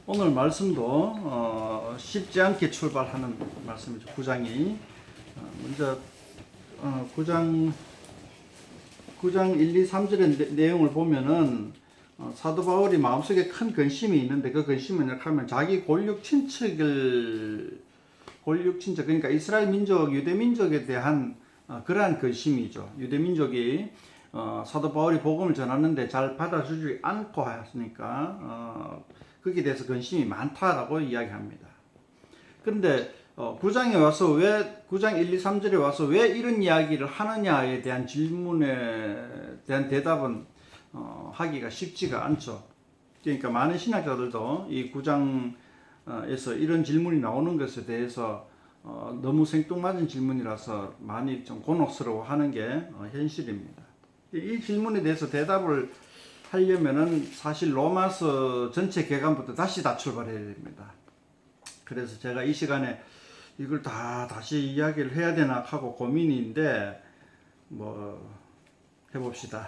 오늘 말씀도 쉽지 않게 출발하는 말씀이죠. 9장이 먼저 9장 1, 2, 3절의 내용을 보면은 사도 바울이 마음속에 큰 근심이 있는데 그 근심은 이렇게 하면 자기 골육 친척 그러니까 이스라엘 민족, 유대 민족에 대한 그러한 근심이죠. 유대 민족이 사도 바울이 복음을 전하는데 잘 받아주지 않고 하였으니까 거기에 대해서 근심이 많다라고 이야기합니다. 그런데 9장에 와서 9장 1, 2, 3절에 와서 왜 이런 이야기를 하느냐에 대한 질문에 대한 대답은 하기가 쉽지가 않죠. 그러니까 많은 신학자들도 이 9장에서 이런 질문이 나오는 것에 대해서 너무 생뚱맞은 질문이라서 많이 좀 곤혹스러워하는 게 현실입니다. 이 질문에 대해서 대답을 하려면은 사실 로마서 전체 개관부터 다시 다 출발해야 됩니다. 그래서 제가 이 시간에 이걸 다시 이야기를 해야 되나 하고 고민인데 뭐 해봅시다.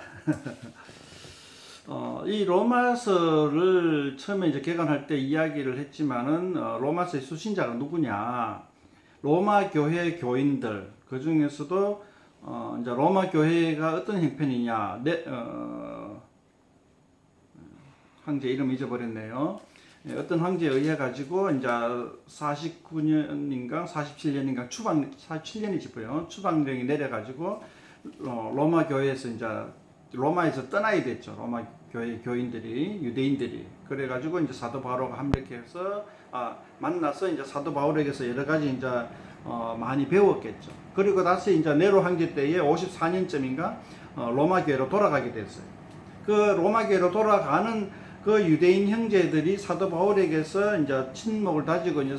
이 로마서를 처음에 이제 개관할 때 이야기를 했지만은 로마서의 수신자가 누구냐? 로마 교회 교인들, 그 중에서도 이제 로마 교회가 어떤 형편이냐? 황제 이름 잊어버렸네요. 어떤 황제에 의해 가지고 이제 49년인가 47년인가 47년이 집어요. 추방령이 내려 가지고 로마 교회에서 이제 로마에서 떠나야 됐죠. 로마 교회 교인들이, 유대인들이. 그래 가지고 이제 사도 바울과 함께해서 만나서 이제 사도 바울에게서 여러 가지 이제 많이 배웠겠죠. 그리고 다시 이제 네로 황제 때에 54년쯤인가 로마 교회로 돌아가게 됐어요. 그 로마 교회로 돌아가는 그 유대인 형제들이 사도 바울에게서 이제 친목을 다지고 이제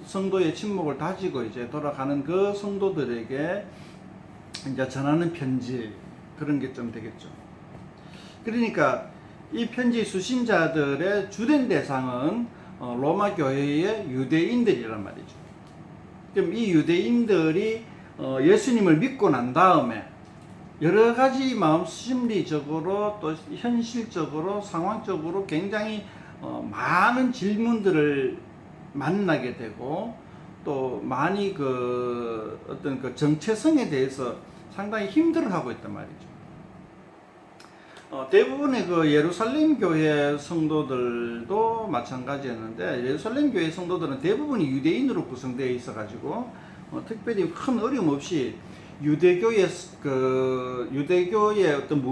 성도의 친목을 다지고 이제 돌아가는 그 성도들에게 이제 전하는 편지, 그런 게 좀 되겠죠. 그러니까 이 편지 수신자들의 주된 대상은 로마 교회의 유대인들이란 말이죠. 그럼 이 유대인들이 예수님을 믿고 난 다음에 여러 가지 마음 심리적으로 또 현실적으로 상황적으로 굉장히 많은 질문들을 만나게 되고 또 많이 그 어떤 그 정체성에 대해서 상당히 힘들어하고 있단 말이죠. 대부분의 그 예루살렘 교회 성도들도 마찬가지였는데 예루살렘 교회 성도들은 대부분이 유대인으로 구성되어 있어가지고 특별히 큰 어려움 없이 유대교의 어떤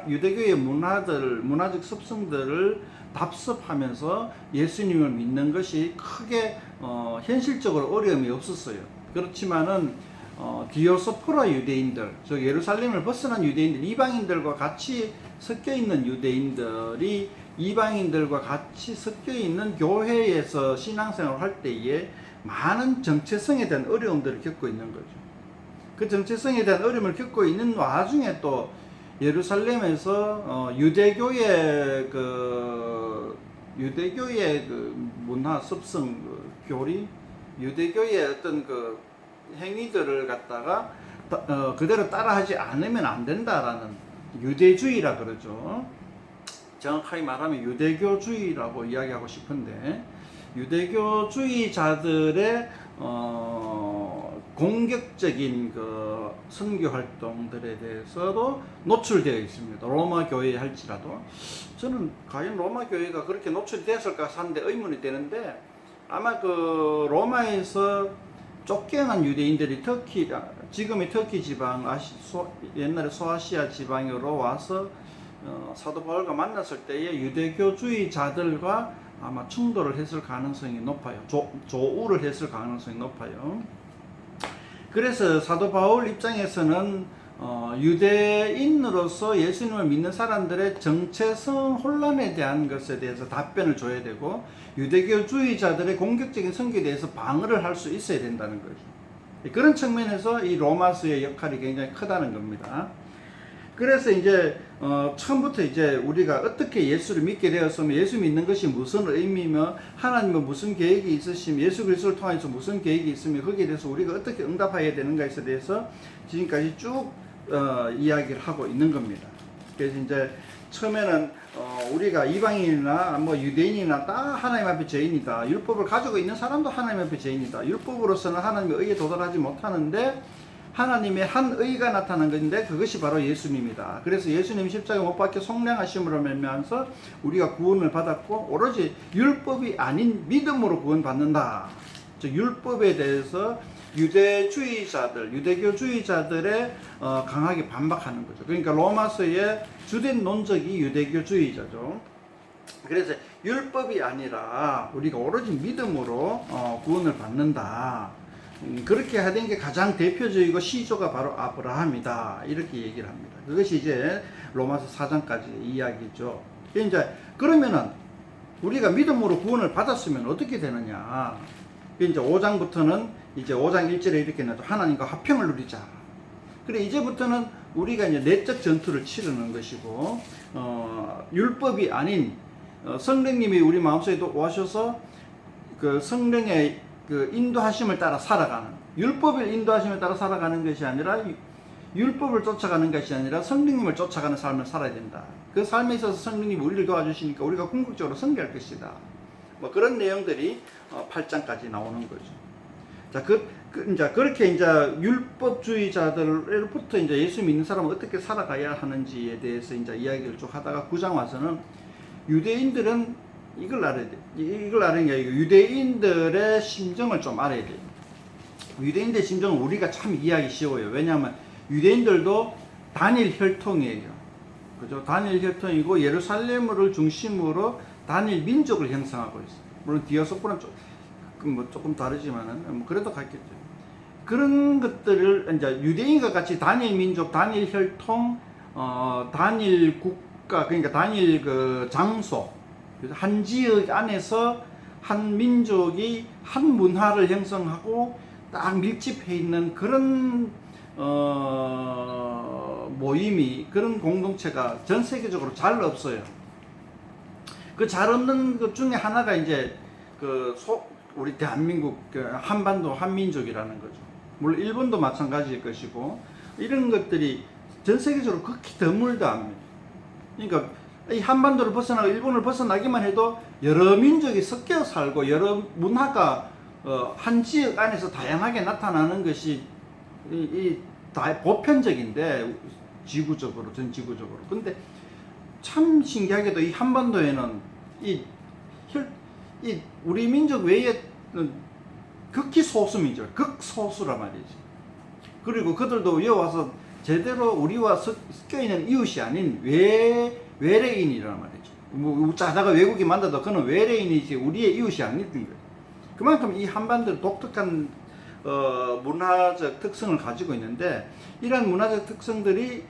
유대교의 문화적 습성들을 답습하면서 예수님을 믿는 것이 크게 현실적으로 어려움이 없었어요. 그렇지만은 디오스포라 유대인들, 즉 예루살렘을 벗어난 유대인들, 이방인들과 같이 섞여 있는 유대인들이 이방인들과 같이 섞여 있는 교회에서 신앙생활을 할 때에 많은 정체성에 대한 어려움들을 겪고 있는 거죠. 그 정체성에 대한 어려움을 겪고 있는 와중에 또 예루살렘에서 유대교의 그 문화 습성 교리, 유대교의 어떤 그 행위들을 갖다가 그대로 따라하지 않으면 안 된다라는 유대주의라 그러죠. 정확하게 말하면 유대교주의라고 이야기하고 싶은데 유대교주의자들의 공격적인 그 선교 활동들에 대해서도 노출되어 있습니다. 로마 교회에 할지라도 저는 과연 로마 교회가 그렇게 노출됐을까 하는데 의문이 되는데 아마 그 로마에서 쫓겨난 유대인들이 지금의 터키 지방, 옛날에 소아시아 지방으로 와서 사도 바울과 만났을 때에 유대교주의자들과 아마 충돌을 했을 가능성이 높아요. 조우를 했을 가능성이 높아요. 그래서 사도 바울 입장에서는 유대인으로서 예수님을 믿는 사람들의 정체성 혼란에 대한 것에 대해서 답변을 줘야 되고 유대교주의자들의 공격적인 선교에 대해서 방어를 할 수 있어야 된다는 거죠. 그런 측면에서 이 로마서의 역할이 굉장히 크다는 겁니다. 그래서 이제 처음부터 이제 우리가 어떻게 예수를 믿게 되었으면 예수 믿는 것이 무슨 의미며 하나님은 무슨 계획이 있으시며 예수 그리스도를 통해서 무슨 계획이 있으며 거기에 대해서 우리가 어떻게 응답해야 되는가에 대해서 지금까지 쭉 이야기를 하고 있는 겁니다. 그래서 이제 처음에는 우리가 이방인이나 뭐 유대인이나 다 하나님 앞에 죄인이다. 율법을 가지고 있는 사람도 하나님 앞에 죄인이다. 율법으로서는 하나님의 의에 도달하지 못하는데 하나님의 한 의가 나타난 건데 그것이 바로 예수님이다. 그래서 예수님 십자가 못 박혀 속량하심으로 말미암아서 우리가 구원을 받았고 오로지 율법이 아닌 믿음으로 구원받는다. 즉 율법에 대해서 유대주의자들, 유대교주의자들의 강하게 반박하는 거죠. 그러니까 로마서의 주된 논적이 유대교주의자죠. 그래서 율법이 아니라 우리가 오로지 믿음으로 구원을 받는다. 그렇게 하던 게 가장 대표적이고 시조가 바로 아브라함이다. 이렇게 얘기를 합니다. 그것이 이제 로마서 4장까지 이야기죠. 이제 그러면은 우리가 믿음으로 구원을 받았으면 어떻게 되느냐? 이제 5장부터는 이제 5장 1절에 이렇게 나죠. 하나님과 화평을 누리자. 그래 이제부터는 우리가 이제 내적 전투를 치르는 것이고 율법이 아닌 성령님이 우리 마음속에 오셔서 그 성령의 그 인도하심을 따라 살아가는, 율법을 인도하심을 따라 살아가는 것이 아니라 율법을 쫓아가는 것이 아니라 성령님을 쫓아가는 삶을 살아야 된다. 그 삶에 있어서 성령님이 우리를 도와주시니까 우리가 궁극적으로 승리할 것이다. 뭐 그런 내용들이 8장까지 나오는 거죠. 자, 이제 그렇게 이제 율법주의자들로부터 이제 예수 믿는 사람은 어떻게 살아가야 하는지에 대해서 이제 이야기를 쭉 하다가 9장 와서는 유대인들은 이걸 알아야 돼. 이걸 아는 게 아니고 유대인들의 심정을 좀 알아야 돼. 유대인들의 심정은 우리가 참 이해하기 쉬워요. 왜냐하면 유대인들도 단일 혈통이에요. 그죠? 단일 혈통이고 예루살렘을 중심으로 단일 민족을 형성하고 있어요. 물론 디아스포라는 조금 다르지만은 뭐 그래도 같겠죠. 그런 것들을 이제 유대인과 같이 단일 민족, 단일 혈통, 단일 국가, 그러니까 단일 그 장소, 한 지역 안에서 한 민족이 한 문화를 형성하고 딱 밀집해 있는 그런 모임이, 그런 공동체가 전 세계적으로 잘 없어요. 그 잘 없는 것 중에 하나가 이제 우리 대한민국 한반도 한민족이라는 거죠. 물론 일본도 마찬가지일 것이고 이런 것들이 전 세계적으로 극히 드물다. 그러니까 이 한반도를 벗어나고 일본을 벗어나기만 해도 여러 민족이 섞여 살고 여러 문화가 한 지역 안에서 다양하게 나타나는 것이 다 보편적인데 지구적으로, 전 지구적으로. 근데 참 신기하게도 이 한반도에는 우리 민족 외에 극히 소수 민족, 극소수란 말이지. 그리고 그들도 여기 와서 제대로 우리와 섞여 있는 이웃이 아닌 외래인이란 말이죠. 뭐 자다가 외국인 만나도 그는 외래인이지 우리의 이웃이 아니던 거예요. 그만큼 이 한반도는 독특한 문화적 특성을 가지고 있는데 이러한 문화적 특성들이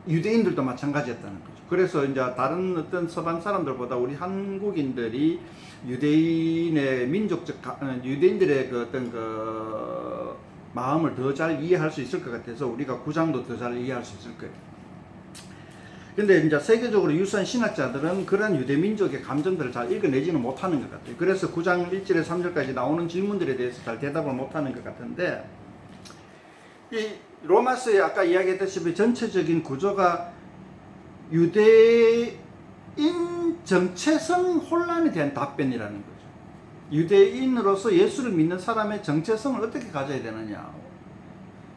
유대인들도 마찬가지였다는 거죠. 그래서 이제 다른 어떤 서방 사람들보다 우리 한국인들이 유대인의 유대인들의 그 어떤 그 마음을 더 잘 이해할 수 있을 것 같아서 우리가 9장도 더 잘 이해할 수 있을 거예요. 근데 이제 세계적으로 유수한 신학자들은 그런 유대민족의 감정들을 잘 읽어내지는 못하는 것 같아요. 그래서 9장 1절에 3절까지 나오는 질문들에 대해서 잘 대답을 못하는 것 같은데, 이 로마서에 아까 이야기했다시피 전체적인 구조가 유대인 정체성 혼란에 대한 답변이라는 거죠. 유대인으로서 예수를 믿는 사람의 정체성을 어떻게 가져야 되느냐,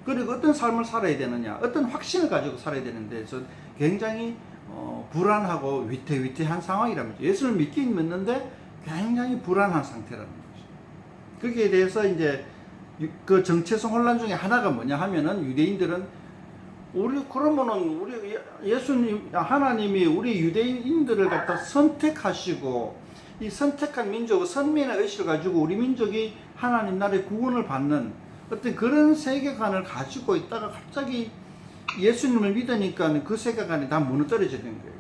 그리고 어떤 삶을 살아야 되느냐, 어떤 확신을 가지고 살아야 되는데 그래서 굉장히 불안하고 위태위태한 상황이라는 거죠. 예수를 믿긴 믿는데 굉장히 불안한 상태라는 거죠. 거기에 대해서 이제 그 정체성 혼란 중에 하나가 뭐냐 하면은 유대인들은 그러면은 우리 예수님, 하나님이 우리 유대인들을 갖다 선택하시고 이 선택한 민족의 선민의 의식을 가지고 우리 민족이 하나님 나라의 구원을 받는 어떤 그런 세계관을 가지고 있다가 갑자기 예수님을 믿으니까 그 세계관이 다 무너뜨려지는 거예요.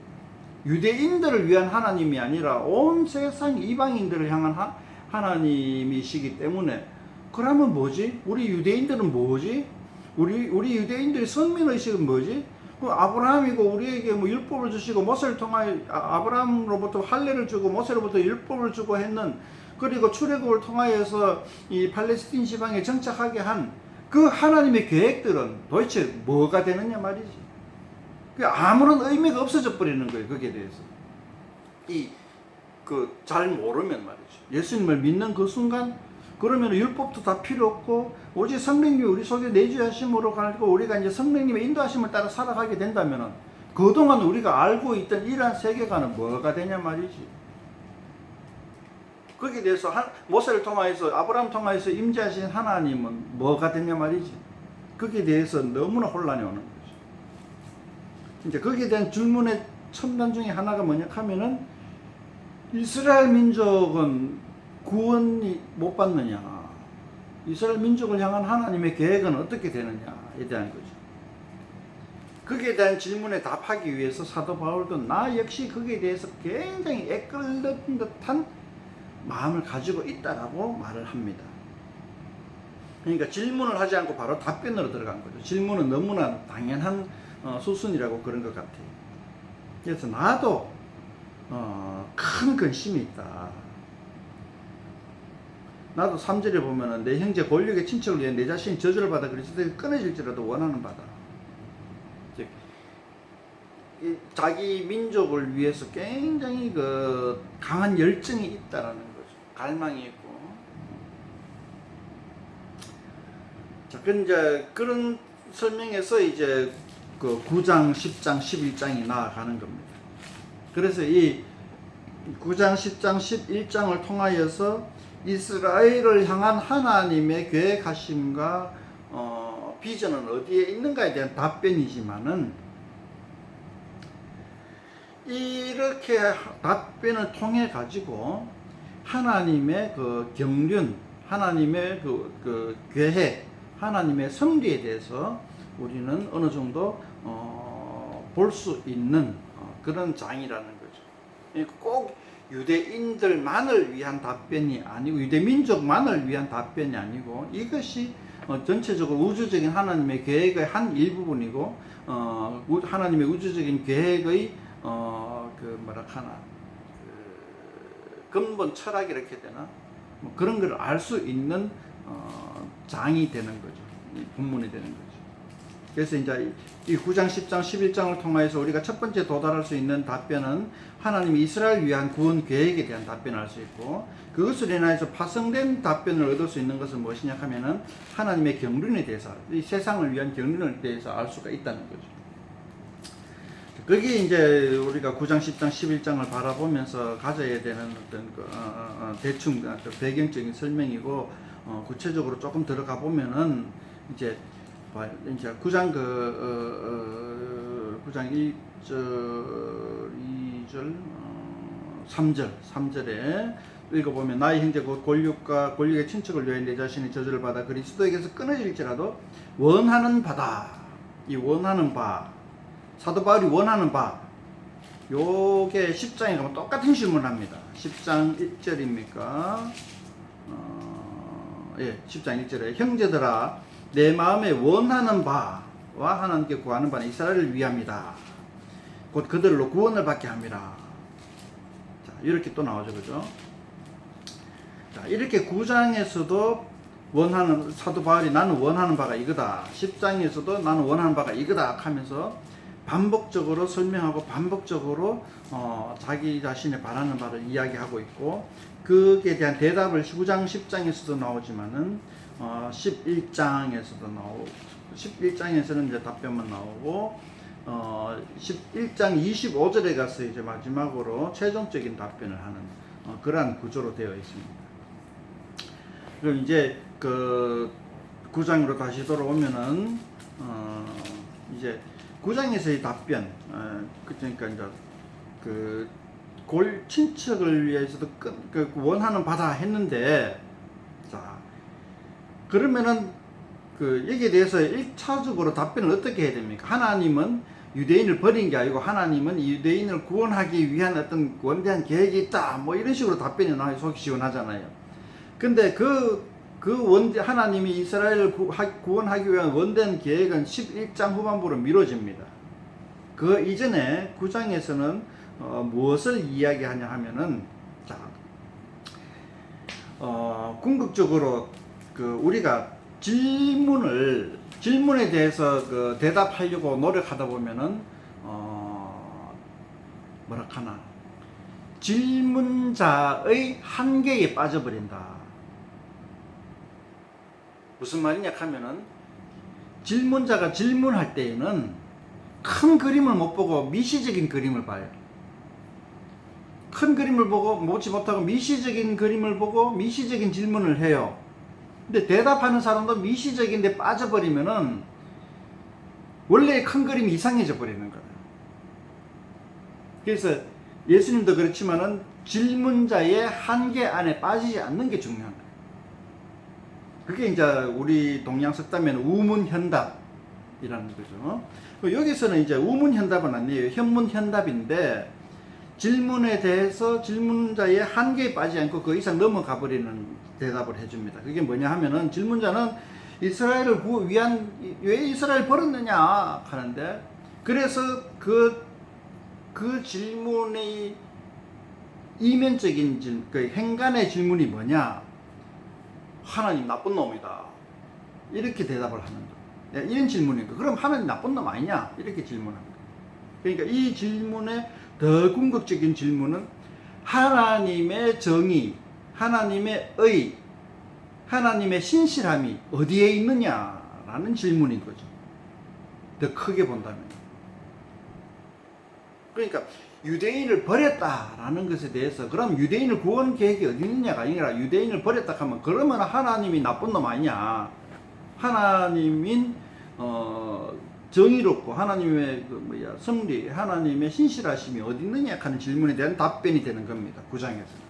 유대인들을 위한 하나님이 아니라 온 세상 이방인들을 향한 하나님이시기 때문에, 그러면 뭐지? 우리 유대인들은 뭐지? 우리 유대인들의 선민의식은 뭐지? 아브라함이고 우리에게 뭐 율법을 주시고 모세를 통하여 아브라함으로부터 할례를 주고 모세로부터 율법을 주고 했는, 그리고 출애굽을 통하여서 이 팔레스틴 지방에 정착하게 한 그 하나님의 계획들은 도대체 뭐가 되느냐 말이지. 그 아무런 의미가 없어져 버리는 거예요. 거기에 대해서. 잘 모르면 말이죠. 예수님을 믿는 그 순간, 그러면 율법도 다 필요 없고, 오직 성령님이 우리 속에 내주하심으로 가고, 우리가 이제 성령님의 인도하심을 따라 살아가게 된다면은, 그동안 우리가 알고 있던 이러한 세계관은 뭐가 되냐 말이지. 거기에 대해서 모세를 통하여서, 아브라함 통하여서 임재하신 하나님은 뭐가 되냐 말이지. 거기에 대해서 너무나 혼란이 오는 거죠. 이제 거기에 대한 질문의 첨단 중에 하나가 뭐냐 하면은, 이스라엘 민족은 구원이 못 받느냐, 이스라엘 민족을 향한 하나님의 계획은 어떻게 되느냐에 대한 거죠. 거기에 대한 질문에 답하기 위해서 사도 바울도 나 역시 거기에 대해서 굉장히 애끓는 듯한 마음을 가지고 있다라고 말을 합니다. 그러니까 질문을 하지 않고 바로 답변으로 들어간 거죠. 질문은 너무나 당연한 수순이라고 그런 것 같아요. 그래서 나도 큰 근심이 있다. 나도 3절에 보면은 내 형제 권력의 친척을 위해 내 자신이 저주를 받아 그리스도에게 끊어질지라도 원하는 바다. 즉, 자기 민족을 위해서 굉장히 강한 열정이 있다라는 거죠. 갈망이 있고. 자, 이제 그런 설명에서 이제 9장, 10장, 11장이 나아가는 겁니다. 그래서 이 9장, 10장, 11장을 통하여서 이스라엘을 향한 하나님의 계획하심과 비전은 어디에 있는가에 대한 답변이지만은, 이렇게 답변을 통해 가지고 하나님의 경륜, 하나님의 계획, 하나님의 섭리에 대해서 우리는 어느 정도 볼 수 있는 그런 장이라는 거죠. 꼭 유대인들만을 위한 답변이 아니고, 유대민족만을 위한 답변이 아니고, 이것이 전체적으로 우주적인 하나님의 계획의 한 일부분이고, 하나님의 우주적인 계획의 근본 철학이 이렇게 되나? 그런 걸 알 수 있는 장이 되는 거죠. 본문이 되는 거죠. 그래서 이제 이 9장, 10장, 11장을 통해서 우리가 첫 번째 도달할 수 있는 답변은 하나님이 이스라엘 위한 구원 계획에 대한 답변을 할 수 있고, 그것을 인하여서 파생된 답변을 얻을 수 있는 것은 무엇이냐 하면은 하나님의 경륜에 대해서, 이 세상을 위한 경륜에 대해서 알 수가 있다는 거죠. 거기에 이제 우리가 9장, 10장, 11장을 바라보면서 가져야 되는 어떤 대충 배경적인 설명이고, 구체적으로 조금 들어가 보면은 이제 9장 9장 1절, 2절, 3절에 읽어보면, 나의 형제 곧 권력의 친척을 위하여 내 자신이 저주를 받아 그리스도에게서 끊어질지라도 원하는 바다. 이 원하는 바, 사도 바울이 원하는 바, 요게 10장에 가면 똑같은 질문을 합니다. 10장 1절입니까? 예, 10장 1절에 형제들아 내 마음에 원하는 바와 하나님께 구하는 바는 이스라엘을 위함이다. 곧 그들로 구원을 받게 함이라. 자, 이렇게 또 나오죠, 그죠? 자, 이렇게 9장에서도 사도 바울이 나는 원하는 바가 이거다. 10장에서도 나는 원하는 바가 이거다 하면서 반복적으로 설명하고 반복적으로 자기 자신이 바라는 바를 이야기하고 있고, 그에 대한 대답을 9장, 10장에서도 나오지만은 11장에서도 나오고, 11장에서는 이제 답변만 나오고, 11장 25절에 가서 이제 마지막으로 최종적인 답변을 하는 그러한 구조로 되어 있습니다. 그럼 이제 9장으로 다시 돌아오면은 이제 9장에서의 답변, 그러니까 이제 친척을 위해서도 원하는 바다 했는데, 자, 그러면은 여기에 대해서 1차적으로 답변을 어떻게 해야 됩니까? 하나님은 유대인을 버린 게 아니고 하나님은 유대인을 구원하기 위한 어떤 원대한 계획이 있다, 뭐 이런 식으로 답변이 나와야 속이 시원하잖아요. 근데 하나님이 이스라엘을 구원하기 위한 원대한 계획은 11장 후반부로 미뤄집니다. 그 이전에 9장에서는 무엇을 이야기하냐 하면은, 자, 궁극적으로 우리가 질문에 대해서 대답하려고 노력하다 보면은 뭐라 하나, 질문자의 한계에 빠져버린다. 무슨 말이냐 하면은, 질문자가 질문할 때에는 큰 그림을 못 보고 미시적인 그림을 봐요. 큰 그림을 보고 보지 못하고 미시적인 그림을 보고 미시적인 질문을 해요. 근데 대답하는 사람도 미시적인데 빠져버리면은 원래 큰 그림이 이상해져 버리는 거예요. 그래서 예수님도 그렇지만은 질문자의 한계 안에 빠지지 않는 게 중요한 거예요. 그게 이제 우리 동양석담에는 우문현답이라는 거죠. 여기서는 이제 우문현답은 아니에요. 현문현답인데, 질문에 대해서 질문자의 한계에 빠지지 않고 그 이상 넘어가 버리는 대답을 해줍니다. 그게 뭐냐 하면은, 질문자는 이스라엘을 위한, 왜 이스라엘 버렸느냐 하는데, 그래서 그 질문의 이면적인 그 행간의 질문이 뭐냐? 하나님 나쁜 놈이다. 이렇게 대답을 하는 거예요. 이런 질문이니까, 그럼 하나님 나쁜 놈 아니냐? 이렇게 질문하는 거예요. 그러니까 이 질문의 더 궁극적인 질문은 하나님의 정의, 하나님의 의, 하나님의 신실함이 어디에 있느냐라는 질문인 거죠. 더 크게 본다면. 그러니까 유대인을 버렸다라는 것에 대해서, 그럼 유대인을 구원 계획이 어디 있느냐가 아니라, 유대인을 버렸다 하면 그러면 하나님이 나쁜 놈 아니냐, 하나님인 정의롭고 하나님의 섭리, 하나님의 신실하심이 어디 있느냐 하는 질문에 대한 답변이 되는 겁니다. 9장에서.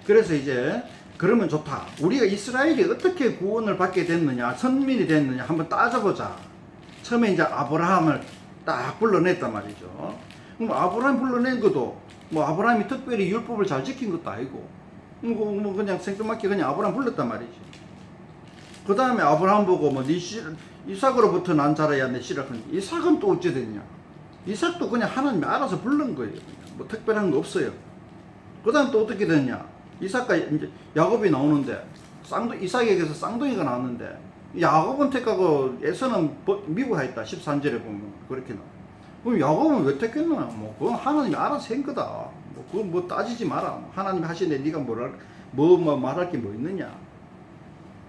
그래서 이제 그러면 좋다, 우리가 이스라엘이 어떻게 구원을 받게 됐느냐, 선민이 됐느냐 한번 따져보자. 처음에 이제 아브라함을 딱 불러냈단 말이죠. 그럼 아브라함 불러낸 것도 뭐 아브라함이 특별히 율법을 잘 지킨 것도 아니고, 뭐 그냥 생뚱맞게 그냥 아브라함 불렀단 말이죠. 그 다음에 아브라함 보고 뭐 이삭으로부터 난 자라야 내 씨라 하니, 이삭은 또 어찌 됐냐? 이삭도 그냥 하나님이 알아서 부른 거예요. 뭐 특별한 거 없어요. 그 다음 또 어떻게 됐냐? 이삭과 이제 야곱이 나오는데, 이삭에게서 쌍둥이가 나왔는데, 야곱은 택하고 에서는 미워했다. 13절에 보면 그렇게 나와. 그럼 야곱은 왜 택했나? 뭐 그건 하나님이 알아서 한 거다. 뭐 그건 뭐 따지지 마라. 하나님이 하시는데 네가 뭐 말할 게 뭐 있느냐?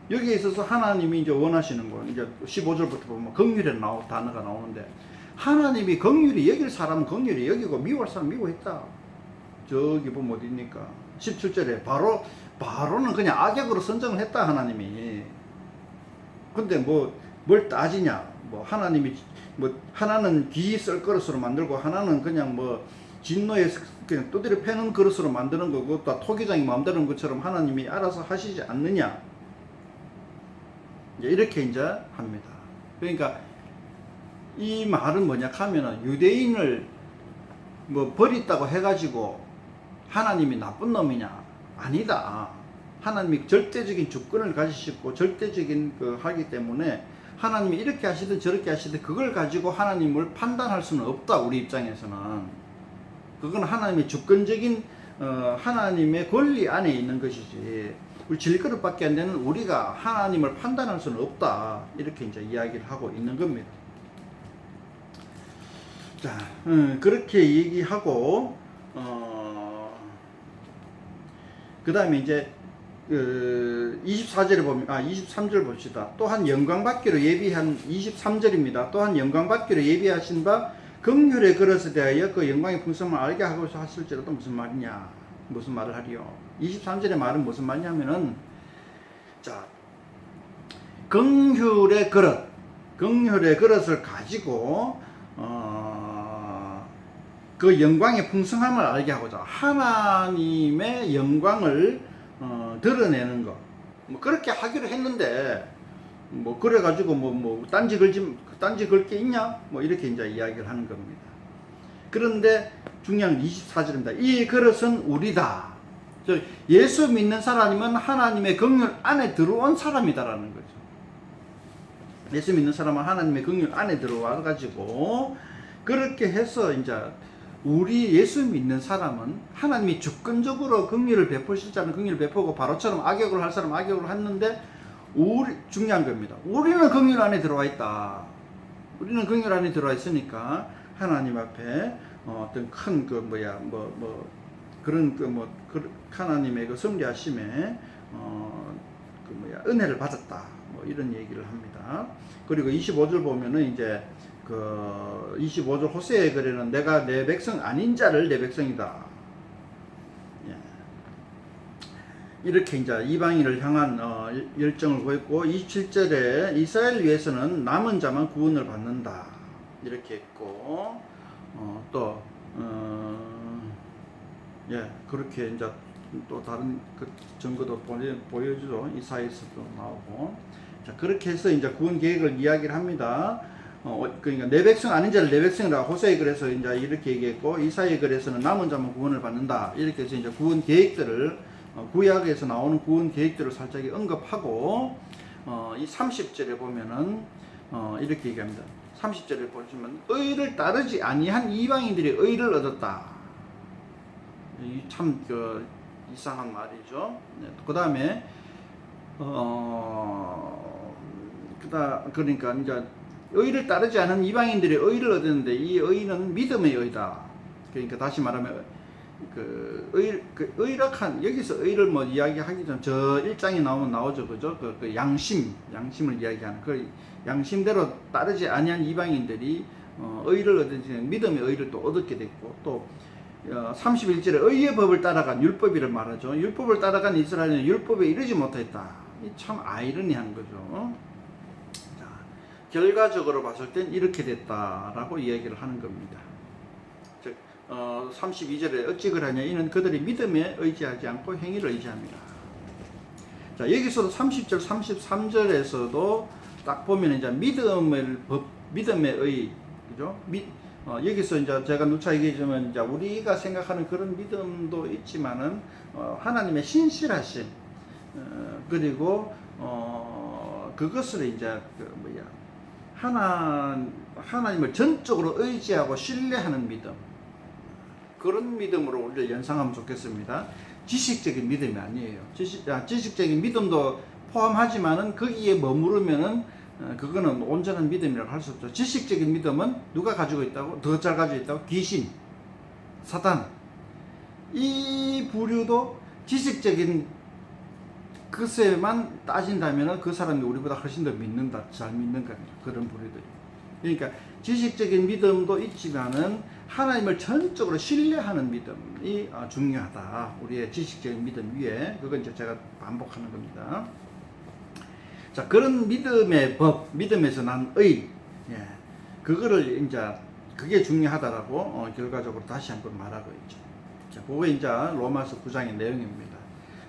여기에 있어서 하나님이 이제 원하시는 거, 이제 15절부터 보면 긍휼의 단어가 나오는데, 하나님이 긍휼히 여길 사람은 긍휼히 여기고 미워할 사람 미워했다. 저기 보면 어디입니까? 17절에 바로는 그냥 악역으로 선정을 했다, 하나님이. 근데 뭘 따지냐? 뭐 하나님이 뭐 하나는 귀 쓸 그릇으로 만들고 하나는 그냥 뭐 진노에 그냥 두드려 패는 그릇으로 만드는 거고, 또 토기장이 마음대로 하는 것처럼 하나님이 알아서 하시지 않느냐? 이렇게 이제 합니다. 그러니까 이 말은 뭐냐 하면은, 유대인을 뭐 버렸다고 해가지고 하나님이 나쁜 놈이냐? 아니다. 하나님이 절대적인 주권을 가지시고 절대적인 하기 때문에, 하나님이 이렇게 하시든 저렇게 하시든 그걸 가지고 하나님을 판단할 수는 없다. 우리 입장에서는 그건 하나님의 주권적인 하나님의 권리 안에 있는 것이지, 우리 질그릇밖에 안 되는 우리가 하나님을 판단할 수는 없다. 이렇게 이제 이야기를 하고 있는 겁니다. 자, 그렇게 얘기하고 그 다음에 이제 24절에 보면, 23절 봅시다. 또한 영광 받기로 예비한, 23절입니다. 또한 영광 받기로 예비하신 바 긍휼의 그릇에 대하여 그 영광의 풍성을 알게 하고 하실지라도 무슨 말이냐? 무슨 말을 하리요? 23절의 말은 무슨 말이냐면은, 자, 긍휼의 그릇을 가지고 그 영광의 풍성함을 알게 하고자 하나님의 영광을 드러내는 거, 뭐 그렇게 하기로 했는데, 뭐 그래가지고 뭐 딴지 걸 게 있냐? 뭐 이렇게 이제 이야기를 하는 겁니다. 그런데 중요한 24절입니다. 이 그릇은 우리다. 예수 믿는 사람이면 하나님의 긍휼 안에 들어온 사람이다라는 거죠. 예수 믿는 사람은 하나님의 긍휼 안에 들어와 가지고, 그렇게 해서 이제 우리 예수 믿는 사람은 하나님이 주권적으로 긍휼을 베푸실 자는 긍휼을 베푸고, 바로처럼 악역을 할 사람은 악역을 했는데, 중요한 겁니다. 우리는 긍휼 안에 들어와 있다. 우리는 긍휼 안에 들어와 있으니까 하나님 앞에 어떤 큰 그 그런 하나님의 그 섭리하심에 은혜를 받았다. 뭐 이런 얘기를 합니다. 그리고 25절 보면은 이제 그 25절 호세의 글에는 내가 내 백성 아닌 자를 내 백성이다. 예. 이렇게 이제 이방인을 향한 열정을 보였고 27절에 이스라엘 위해서는 남은 자만 구원을 받는다. 이렇게 했고 예, 그렇게 이제 또 다른 그 증거도 보여주죠. 이사야서도 나오고. 자, 그렇게 해서 이제 구원 계획을 이야기를 합니다. 그러니까 내 백성 아닌 자를 내 백성이라 호세의 글에서 이제 이렇게 얘기했고, 이사야의 글에서는 남은 자만 구원을 받는다. 이렇게 해서 이제 구원 계획들을, 구약에서 나오는 구원 계획들을 살짝 언급하고, 이 30절에 보면은, 이렇게 얘기합니다. 30절에 보시면, 의를 따르지 아니한 이방인들이 의를 얻었다. 참 이상한 말이죠. 네, 그 다음에 그러니까 이제 의를 따르지 않은 이방인들이 의를 얻었는데 이 의는 믿음의 의다. 그러니까 다시 말하면 의락한 여기서 의를 뭐 이야기하기 전 저 1장에 나오죠, 그죠? 그 양심을 이야기하는 그 양심대로 따르지 아니한 이방인들이 의를 얻은 믿음의 의를 또 얻게 됐고 또 31절에 의의 법을 따라간 율법이를 말하죠. 율법을 따라간 이스라엘은 율법에 이르지 못했다. 참 아이러니한 거죠. 자, 결과적으로 봤을 땐 이렇게 됐다라고 이야기를 하는 겁니다. 즉 32절에 어찌 그러냐 이는 그들이 믿음에 의지하지 않고 행위를 의지합니다. 자, 여기서도 30절 33절에서도 딱 보면 이제 믿음의 의, 그죠? 여기서 이제 제가 누차 얘기하자면 이제 우리가 생각하는 그런 믿음도 있지만은 하나님의 신실하심 그리고 그것을 이제 하나님을 전적으로 의지하고 신뢰하는 믿음, 그런 믿음으로 우리를 연상하면 좋겠습니다. 지식적인 믿음이 아니에요. 지식적인 믿음도 포함하지만은 거기에 머무르면은 그거는 온전한 믿음이라고 할 수 없죠. 지식적인 믿음은 누가 가지고 있다고? 더 잘 가지고 있다고? 귀신, 사단. 이 부류도 지식적인 것에만 따진다면 그 사람이 우리보다 훨씬 더 믿는다, 잘 믿는 겁니다. 그런 부류들이. 그러니까 지식적인 믿음도 있지만은 하나님을 전적으로 신뢰하는 믿음이 중요하다. 우리의 지식적인 믿음 위에. 그건 이제 제가 반복하는 겁니다. 자, 그런 믿음의 법, 믿음에서 난 의, 예, 그거를 이제 그게 중요하다라고 결과적으로 다시 한번 말하고 있죠. 자, 그게 이제 로마서 9장의 내용입니다.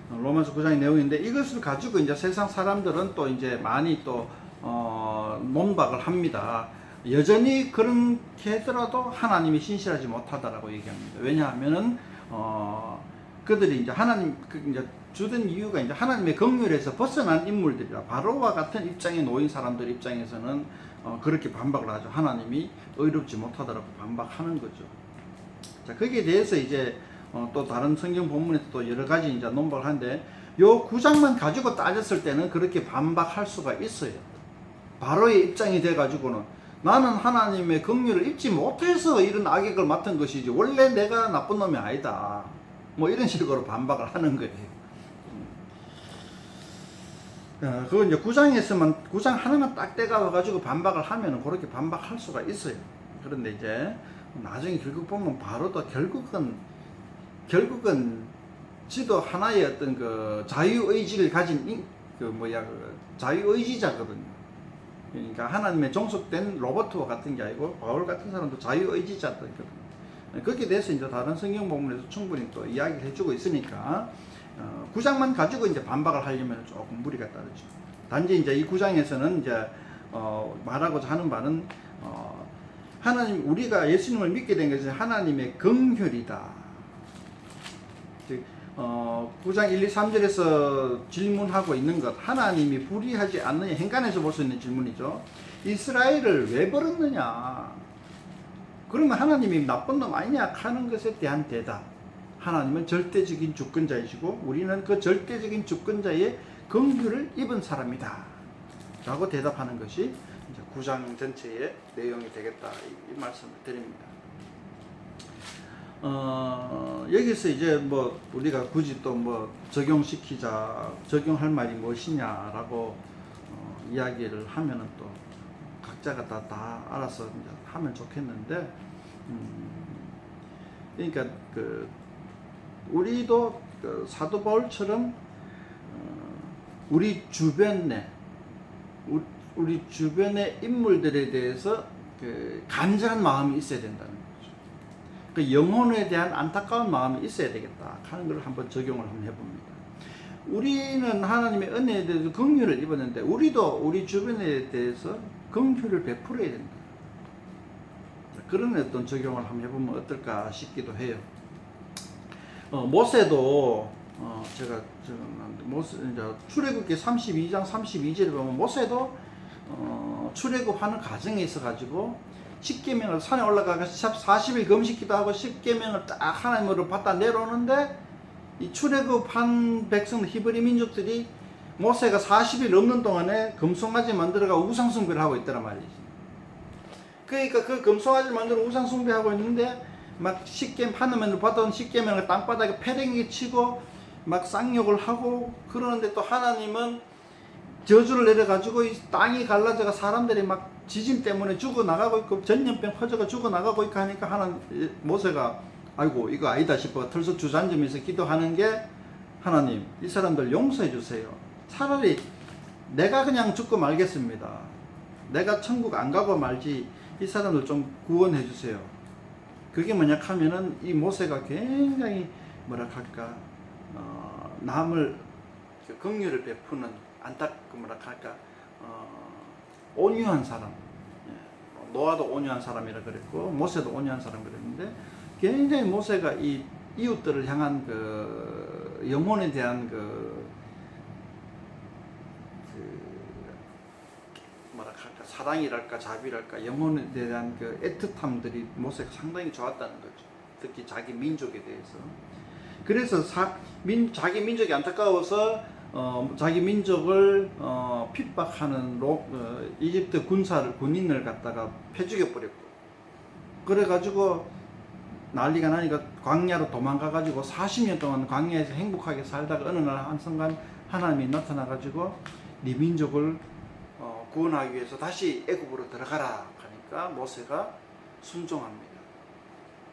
로마서 9장의 내용인데 이것을 가지고 이제 세상 사람들은 또 이제 많이 또 논박을 합니다. 여전히 그렇게 하더라도 하나님이 신실하지 못하다라고 얘기합니다. 왜냐하면은 그들이 이제 하나님 이제 주된 이유가 이제 하나님의 긍휼에서 벗어난 인물들이라 바로와 같은 입장에 놓인 사람들 입장에서는 그렇게 반박을 하죠. 하나님이 의롭지 못하다라고 반박하는 거죠. 자, 거기에 대해서 이제 또 다른 성경 본문에서 또 여러 가지 이제 논박을 하는데 요 9장만 가지고 따졌을 때는 그렇게 반박할 수가 있어요. 바로의 입장이 돼 가지고는 나는 하나님의 긍휼을 입지 못해서 이런 악역을 맡은 것이지 원래 내가 나쁜 놈이 아니다. 뭐 이런 식으로 반박을 하는 거예요. 그건 이제 9장 하나만 딱 떼가 와가지고 반박을 하면은 그렇게 반박할 수가 있어요. 그런데 이제 나중에 결국 보면 바로도 결국은 지도 하나의 어떤 그 자유의지를 가진 자유의지자거든요. 그러니까 하나님의 종속된 로버트와 같은 게 아니고 바울 같은 사람도 자유의지자거든요. 거기에 대해서 이제 다른 성경 본문에서 충분히 또 이야기를 해주고 있으니까 9장만 가지고 이제 반박을 하려면 조금 무리가 따르죠. 단지 이제 이 9장에서는 이제 말하고자 하는 바는 하나님 우리가 예수님을 믿게 된 것은 하나님의 긍휼이다. 즉 9장 1, 2, 3절에서 질문하고 있는 것 하나님이 불의하지 않느냐 행간에서 볼 수 있는 질문이죠. 이스라엘을 왜 버렸느냐? 그러면 하나님이 나쁜 놈 아니냐 하는 것에 대한 대답. 하나님은 절대적인 주권자이시고 우리는 그 절대적인 주권자의 긍휼을 입은 사람이다 라고 대답하는 것이 이제 9장 전체의 내용이 되겠다 이 말씀을 드립니다. 여기서 이제 뭐 우리가 굳이 또 뭐 적용할 말이 무엇이냐라고 이야기를 하면은 또 각자가 다 알아서 이제 하면 좋겠는데, 그러니까 우리도 사도 바울처럼 우리 주변에 우리 주변의 인물들에 대해서 간절한 마음이 있어야 된다는 거죠. 그 영혼에 대한 안타까운 마음이 있어야 되겠다 하는 걸 한번 적용을 한번 해봅니다. 우리는 하나님의 은혜에 대해서 긍휼을 입었는데 우리도 우리 주변에 대해서 긍휼을 베풀어야 된다. 그런 어떤 적용을 한번 해보면 어떨까 싶기도 해요. 모세도 제가 출애굽기 32장 32절에 보면 모세도 출애굽하는 과정에 있어가지고 10계명을 산에 올라가서 40일 금식기도 하고 10계명을 딱 하나님으로 받다 내려오는데 이 출애굽한 백성 히브리 민족들이 모세가 40일 넘는 동안에 금송아지 만들어가 우상숭배를 하고 있더란 말이지. 그러니까 그 금송아지 만들어 우상숭배하고 있는데 막 하나님을 받아온 10계명을 땅바닥에 패랭이 치고 막 쌍욕을 하고 그러는데 또 하나님은 저주를 내려가지고 이 땅이 갈라져가 사람들이 막 지진 때문에 죽어나가고 있고 전염병 퍼져가 죽어나가고 있고 하니까 모세가 아이고 이거 아니다 싶어 털썩 주저앉으면서 기도하는 게, 하나님 이 사람들 용서해 주세요. 차라리 내가 그냥 죽고 말겠습니다. 내가 천국 안 가고 말지 이 사람들 좀 구원해 주세요. 그게 뭐냐 하면은 이 모세가 굉장히 뭐라 할까 남을 긍휼을 베푸는 뭐라 할까 온유한 사람. 노아도 온유한 사람이라 그랬고 모세도 온유한 사람 그랬는데, 굉장히 모세가 이 이웃들을 향한 그 영혼에 대한 뭐라 할까 사랑이랄까 자비랄까 영혼에 대한 그 애틋함들이 모세가 상당히 좋았다는 거죠. 특히 자기 민족에 대해서. 그래서 자기 민족이 안타까워서 자기 민족을 핍박하는 이집트 군인을 갖다가 패죽여 버렸고, 그래가지고 난리가 나니까 광야로 도망가가지고 40년 동안 광야에서 행복하게 살다가 어느 날 한순간 하나님이 나타나가지고 네 민족을 구원하기 위해서 다시 애굽으로 들어가라 하니까 모세가 순종합니다.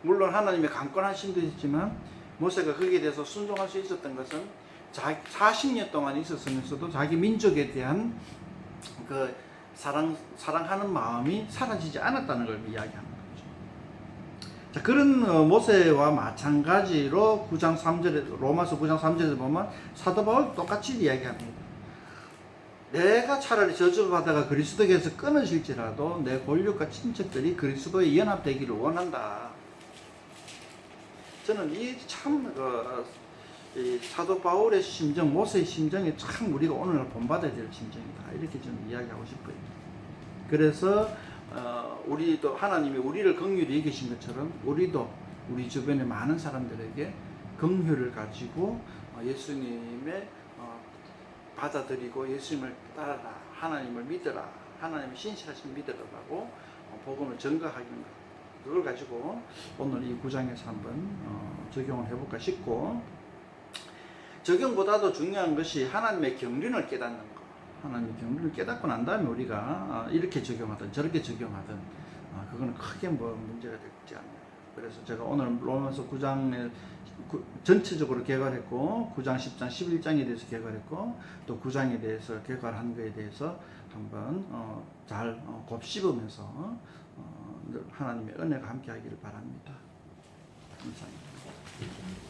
물론 하나님의 강권하심도 있지만 모세가 거기에 대해서 순종할 수 있었던 것은 40년 동안 있었으면서도 자기 민족에 대한 그 사랑하는 마음이 사라지지 않았다는 걸 이야기합니다. 자, 그런 모세와 마찬가지로 9장 3절에 로마서 9장 3절에 보면 사도 바울 똑같이 이야기합니다. 내가 차라리 저주받다가 그리스도에게서 끊어질지라도 내 권력과 친척들이 그리스도에 연합되기를 원한다. 저는 이 사도 바울의 심정, 모세의 심정이 참 우리가 오늘날 본받아야 될 심정이다. 이렇게 저는 이야기하고 싶어요. 그래서 우리도 하나님이 우리를 긍휼히 여기신 것처럼 우리도 우리 주변의 많은 사람들에게 긍휼을 가지고 예수님의 받아들이고 예수님을 따라라, 하나님을 믿어라, 하나님의 신실하신 믿으라고 복음을 전가하는 것, 그걸 가지고 오늘 이 9장에서 한번 적용을 해볼까 싶고, 적용보다도 중요한 것이 하나님의 경륜을 깨닫는 것. 하나님의 경륜을 깨닫고 난 다음에 우리가 이렇게 적용하든 저렇게 적용하든 그거는 크게 뭐 문제가 되지 않아요. 그래서 제가 오늘 로마서 9장을 전체적으로 개괄했고 9장, 10장, 11장에 대해서 개괄했고 또 9장에 대해서 개괄한 것에 대해서 한번 잘 곱씹으면서 하나님의 은혜가 함께 하기를 바랍니다. 감사합니다.